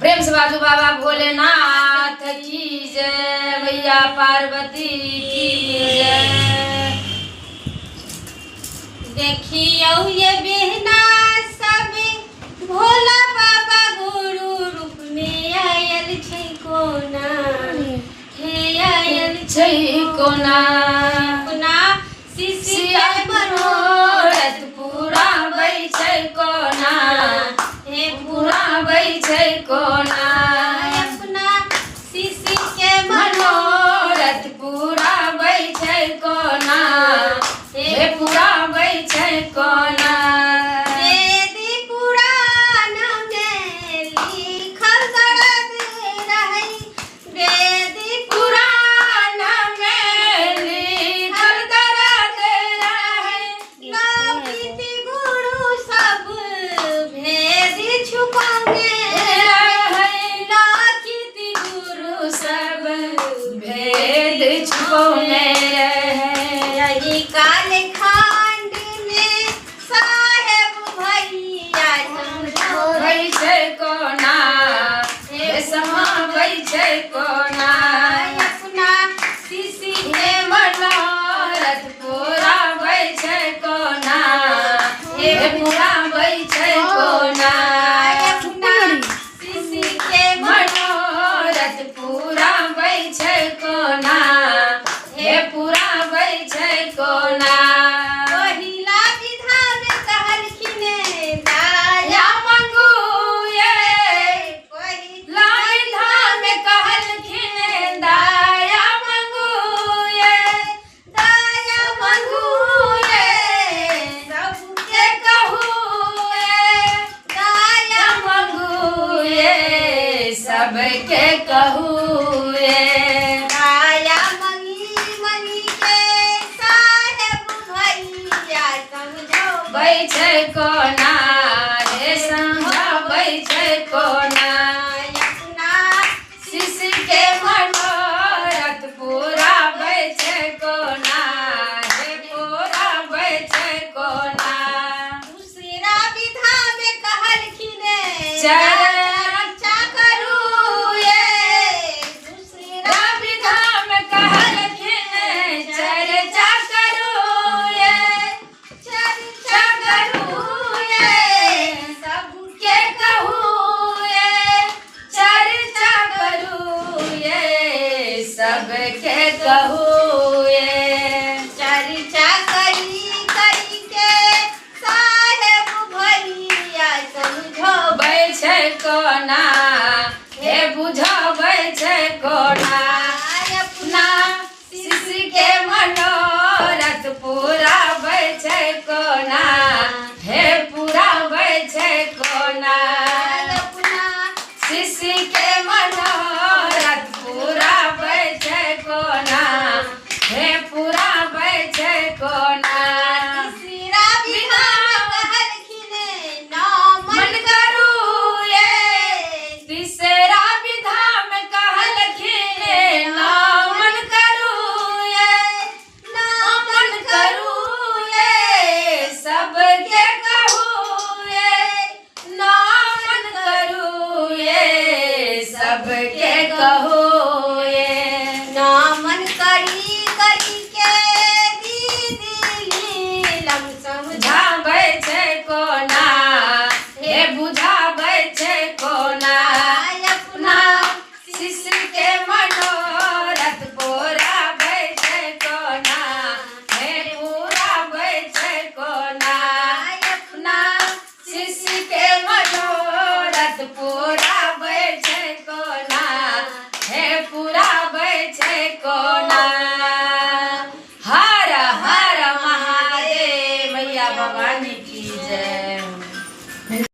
प्रेम से बाजू बाबा भोलेनाथ की जय, मैया पार्वती की जय। देखियो ये बहना सब भोला बाबा गुरु रूप में आयल छै कोना, हे आयल छै कोना, कोना सिसिया मनोरथ पूरा बै छै कोना, हे पूरा बै छै कोना, अपना शिशि के मनोरथ पूरा बै छै कोना, हे पूरा बै छै कोना। वेद पुराण में लिखल दर्द रहै, वेद पुराण में लिखल दर्द रहै, लोकित गुरु सब भेद छुपावे रहै, लोकित गुरु सब भेद छुपौने रहै। यही काल खंड में साहेब भैया समझो बै छै कोना, हे समा बै छै कोना, अपना शिशि के मनोरथ पूरा बै छै कोना, हे पूरा बै छै कोना, अपना शिशि के मनोरथ पूरा बै छै कोना, हे पूरा बै छै कोना। पहिला विधा में कहलखिन दाया या मंगू ये पहिला लाविधा में कहलखिन दाया मंगू ये, दाया मंगू ये सबके कहू ये, दाया मंगू ये सबके कहू ये, दाया मंगी मंगी के साहेब भैया समझो बै छै कोना, हे समझा बै छै कोना, अपना शिशि के मनोरथ पूरा बै छै कोना, हे पूरा बै छै कोना। दूसरा विधा में कहलखिन चर्चा करू ये, दूसरा विधा में कहलखिन चर्चा करू ये, चर्चा करू ये सबके कहू ये, चर्चा करू ये सबके कहू ये, चर्चा करी करी के साहेब भैया समझो बै छै कोना, हे बुझबै छै कोना, अपना शिशि के मनोरथ पूरा बै छै कोना, हे पूरा बै छै कोना, अपना शिशि के मनोरथ पूरा बै छै कोना, हे पूरा बै छै कोना। तीसरा विधा में कहलखिन नाम मन करू ये, तीसरा विधा में कहलखिन नामन करू ये, नामन करू ये सबके कहू ये, नामन करू ये सबके कहू ये, नामन करी करी के दीदी लीलम समझा बुझाबै छै कोना, हे बुझाबै छै कोना, अपना शिशि के मनोरथ पूरा बै छै कोना, हे पूरा बै छै कोना, अपना शिशि के मनोरथ पूरा